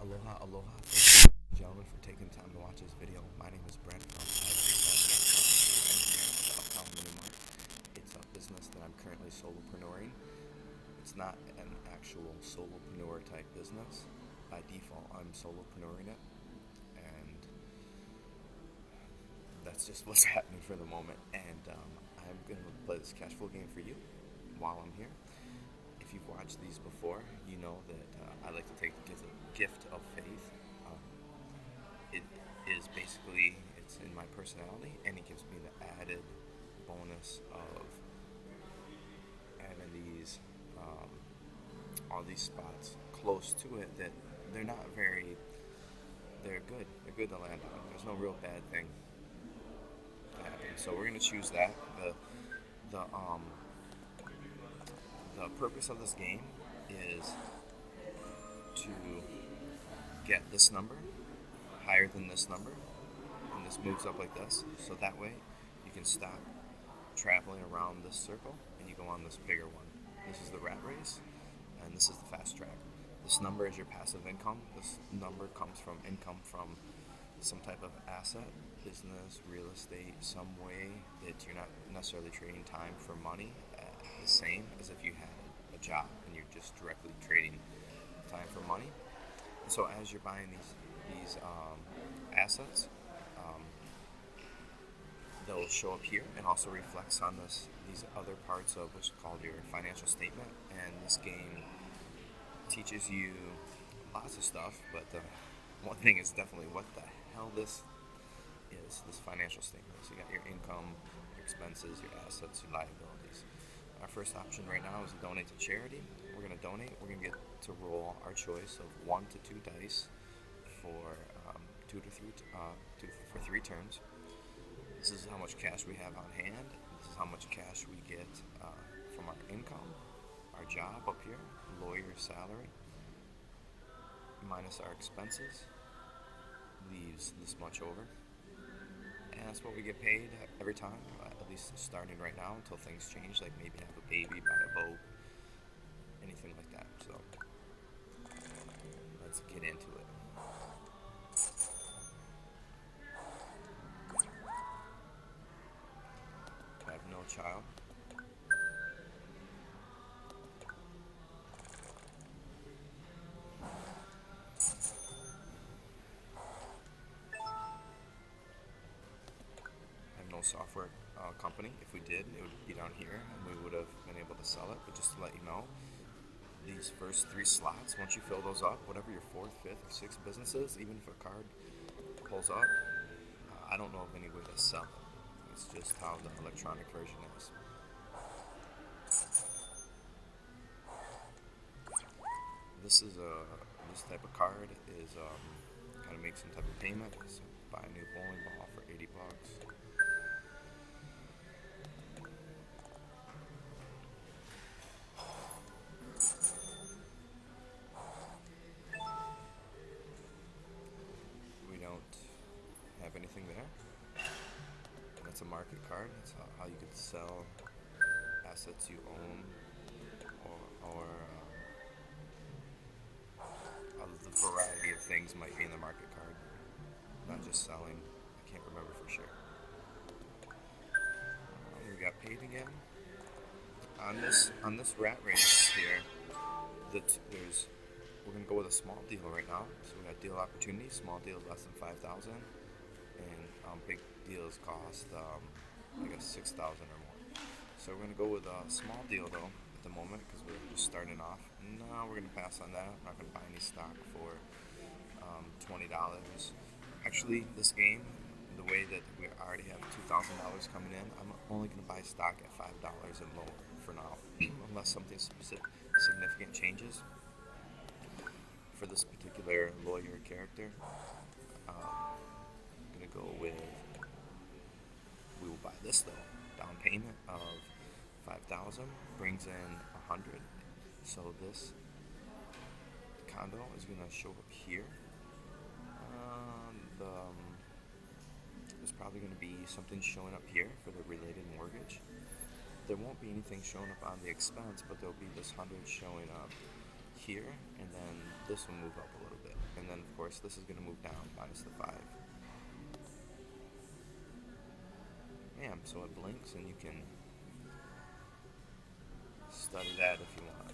Aloha, aloha. Thank you, gentlemen, for taking time to watch this video. My name is Brent. I'm here at Uptown Mini Mart. It's a business that I'm currently solopreneuring. It's not an actual solopreneur type business. By default, I'm solopreneuring it, and that's just what's happening for the moment. And I'm going to play this cash flow game for you while I'm here. If you've watched these before, you know that I like to take the gift of faith. It is basically, it's in my personality, and it gives me the added bonus of having these, all these spots close to it that they're not very, they're good to land on. There's no real bad thing to happen. So we're going to choose that. The purpose of this game is to get this number higher than this number, and this moves up like this, so that way you can stop traveling around this circle and you go on this bigger one. This is the rat race, and this is the fast track. This number is your passive income. This number comes from income from some type of asset, business, real estate, some way that you're not necessarily trading time for money, the same as if you had a job and you're just directly trading time for money. And so as you're buying these assets, they'll show up here and also reflects on these other parts of what's called your financial statement. And this game teaches you lots of stuff, but the one thing is definitely what the hell this is, this financial statement. So you got your income, your expenses, your assets, your liabilities. Our first option right now is to donate to charity. We're going to donate. We're going to get to roll our choice of 1 to 2 dice for 2 to 3 for 3 turns. This is how much cash we have on hand. This is how much cash we get from our income, our job up here, lawyer salary, minus our expenses, leaves this much over. And that's what we get paid every time, at least starting right now until things change, like maybe have a baby, buy a boat, anything like that. So let's get into it. I have no child. No software company. If we did, it would be down here and we would have been able to sell it. But just to let you know, these first 3 slots, once you fill those up, whatever your 4th, 5th, or 6th business is, even if a card pulls up, I don't know of any way to sell it. It's just how the electronic version is. This type of card is kind of make some type of payment. So buy a new bowling ball for $80. Have anything there. And it's a market card. It's how you could sell assets you own, or the variety of things might be in the market card. Not just selling. I can't remember for sure. We got paid again. On this rat race here, we're gonna go with a small deal right now. So we got deal opportunity. Small deals less than 5,000. And big deals cost, I guess, 6,000 or more. So we're going to go with a small deal, though, at the moment, because we're just starting off. No, we're going to pass on that. I'm not going to buy any stock for $20. Actually, this game, the way that we already have $2,000 coming in, I'm only going to buy stock at $5 and lower for now, unless something significant changes for this particular lawyer character. Go with, we will buy this though. Down payment of 5,000 brings in 100. So this condo is going to show up here. There's probably going to be something showing up here for the related mortgage. There won't be anything showing up on the expense, but there'll be this 100 showing up here, and then this will move up a little bit. And and then of course this is going to move down minus the 5. Bam, so it blinks, and you can study that if you want.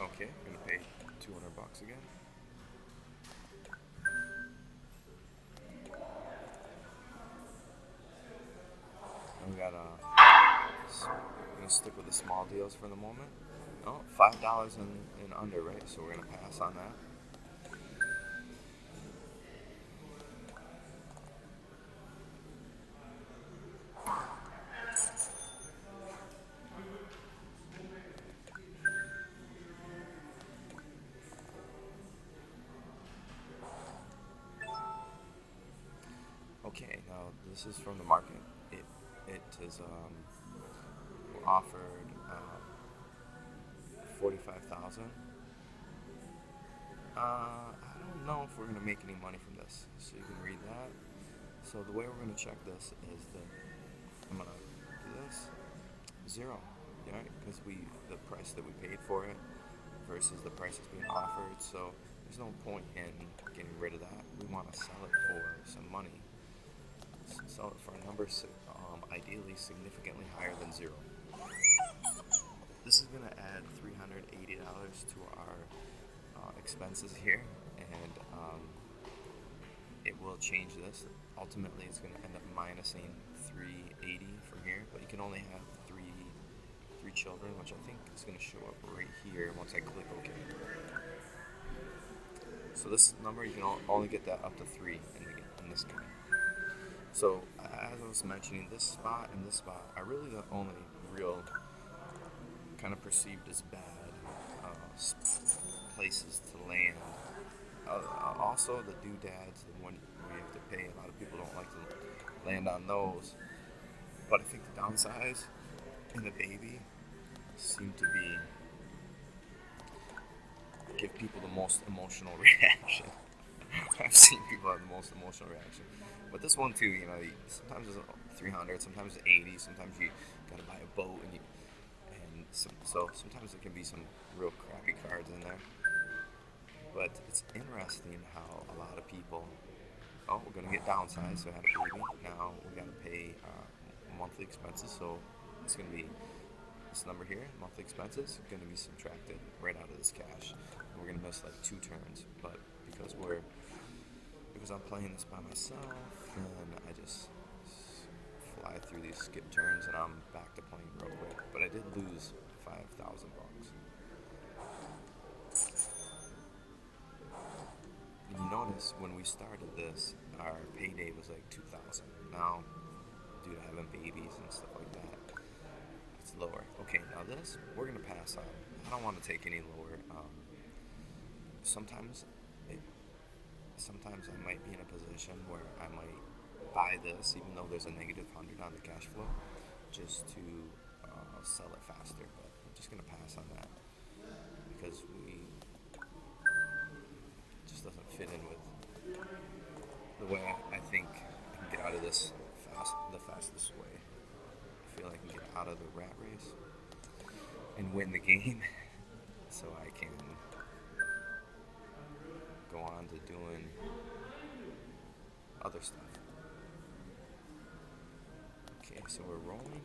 Okay, I'm gonna pay $200 again. And we got we're gonna stick with the small deals for the moment. No, $5 and under, right? So we're gonna pass on that. Okay, now this is from the market. It is offered 45,000. I don't know if we're gonna make any money from this, so you can read that. So the way we're gonna check this is that I'm gonna do this 0, right? Because the price that we paid for it versus the price that's being offered. So there's no point in getting rid of that. We want to sell it for some money. Sell it for a number ideally significantly higher than 0. This is going to add $380 to our expenses here, and it will change this. Ultimately, it's going to end up minusing $380 from here, but you can only have three children, which I think is going to show up right here once I click OK. So this number, you can only get that up to 3 in this game. So as I was mentioning, this spot and this spot are really the only real kind of perceived as bad places to land. Also the doodads, the one where you have to pay, a lot of people don't like to land on those. But I think the downsides and the baby seem to give people the most emotional reaction. I've seen people have the most emotional reaction. But this one too, sometimes it's 300, sometimes it's 80, sometimes you gotta buy a boat, so sometimes there can be some real crappy cards in there. But it's interesting how a lot of people, we're gonna get downsized, so I had a baby. Now we gotta pay monthly expenses, so it's gonna be this number here, monthly expenses, going to be subtracted right out of this cash. And we're going to miss like 2 turns, but because I'm playing this by myself, and I just fly through these skip turns, and I'm back to playing real quick. But I did lose $5,000. You notice when we started this, our payday was like $2,000. Now, due to having babies and stuff like that, it's lower. Okay, now this we're gonna pass on. I don't want to take any lower. Sometimes I might be in a position where I might buy this, even though there's a negative 100 on the cash flow, just to sell it faster. But I'm just gonna pass on that because just doesn't fit in with the way I think I can get out of this the fastest way. I feel I can get out of the rat race and win the game so I can go on to doing other stuff. Okay, so we're rolling.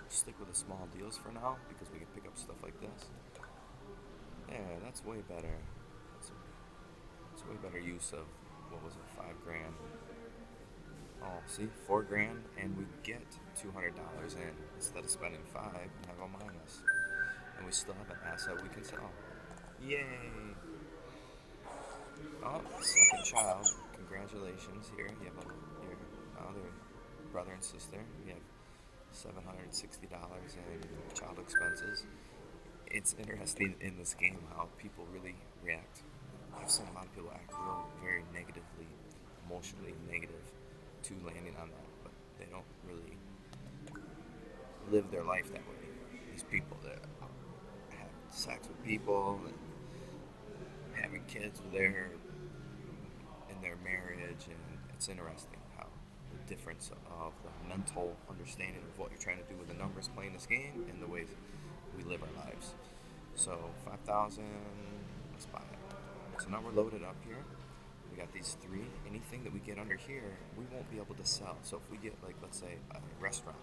Stick with the small deals for now because we can pick up stuff like this. There, that's way better. That's way better use of, what was it, $5,000. Oh, see, $4,000, and we get $200 in instead of spending $5 and have a minus. And we still have an asset we can sell. Yay! Oh, second child. Congratulations. Here, you have your other brother and sister. You have $760 in child expenses. It's interesting in this game how people really react. I've seen a lot of people act very negatively, emotionally negative to landing on that, but they don't really live their life that way. These people that have sex with people and having kids with in their marriage, and it's interesting how the difference of the mental understanding of what you're trying to do with the numbers playing this game and the ways we live our lives. So 5,000, let's buy it. So now we're loaded up here. We got these three. Anything that we get under here, we won't be able to sell. So if we get, like, let's say a restaurant,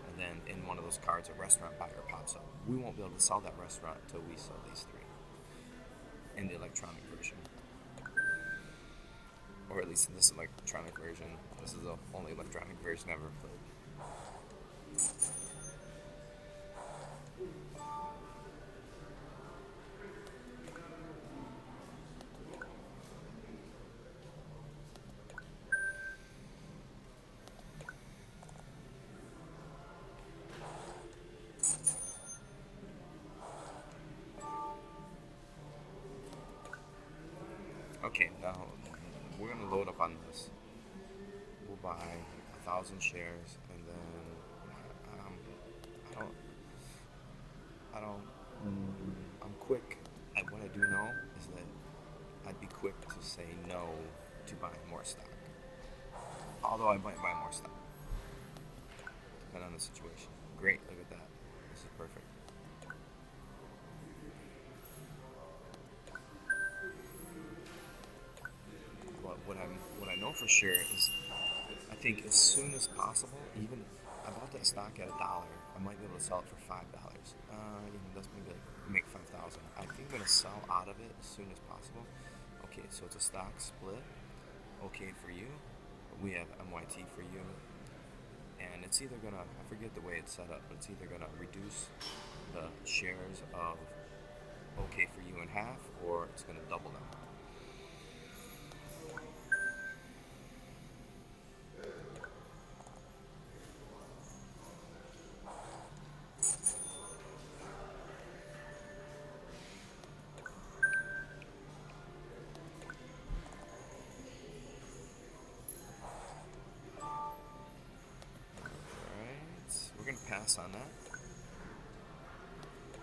and then in one of those cards a restaurant buyer pops up, we won't be able to sell that restaurant until we sell these three in the electronic version. Or at least in this electronic version. This is the only electronic version I've ever played. Okay, now we're gonna load up on this. We'll buy 1,000 shares, and then I'm quick. What I do know is that I'd be quick to say no to buying more stock. Although I might buy more stock, depending on the situation. Great, look at that. This is perfect. What I know for sure is, I think as soon as possible, even I bought that stock at $1, I might be able to sell it for $5. That's maybe make 5,000. I think I'm gonna sell out of it as soon as possible. Okay, so it's a stock split. Okay for you. We have MYT4U, and it's either gonna, I forget the way it's set up, but it's either gonna reduce the shares of okay for you in half, or it's gonna double them. Pass on that.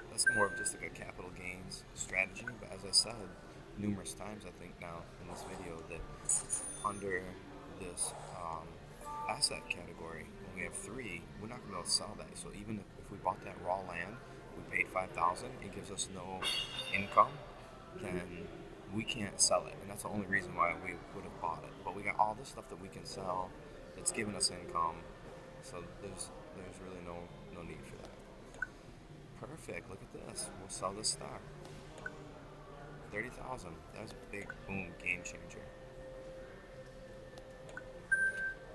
That's more of just like a capital gains strategy, but as I said numerous times, I think now in this video, that under this asset category, when we have three, we're not going to be able to sell that. So even if we bought that raw land, we paid 5,000, it gives us no income, then we can't sell it, and that's the only reason why we would have bought it. But we got all this stuff that we can sell that's giving us income, so there's really no need for that. Perfect. Look at this. We'll sell this stock. 30,000. That was a big boom game changer.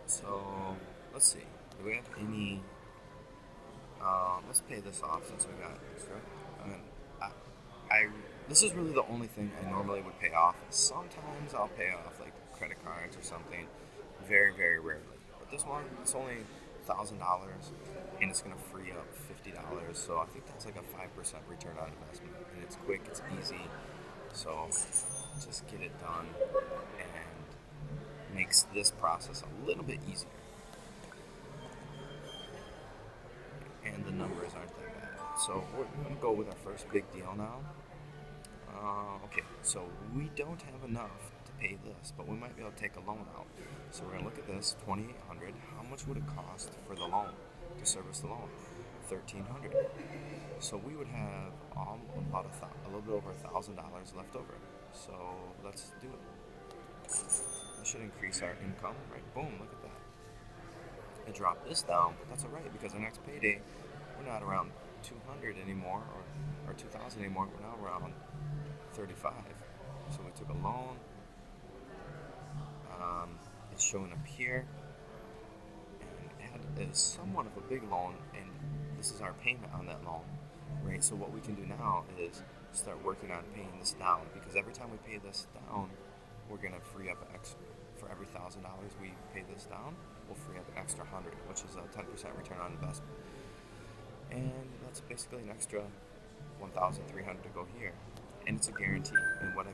So let's see. Do we have any? Let's pay this off since we got extra. This is really the only thing I normally would pay off. Sometimes I'll pay off like credit cards or something. Very, very rarely. But this one, it's only $1,000, and it's gonna free up $50. So I think that's like a 5% return on investment, and it's quick, it's easy. So just get it done, and makes this process a little bit easier. And the numbers aren't that bad. So we're gonna go with our first big deal now. Okay, so we don't have enough to pay this, but we might be able to take a loan out. So we're gonna look at this, $2,800. How much would it cost for the loan, to service the loan? $1,300. So we would have about a little bit over $1,000 left over. So let's do it. That should increase our income, right? Boom, look at that. I dropped this down, but that's all right, because our next payday, we're not around 200 anymore, or 2,000 anymore. We're now around 35. So we took a loan. It's showing up here, and it is somewhat of a big loan, and this is our payment on that loan, right? So what we can do now is start working on paying this down, because every time we pay this down, we're gonna free up for every $1,000 we pay this down, we'll free up an extra 100, which is a 10% return on investment. And that's basically an extra 1,300 to go here, and it's a guarantee. And what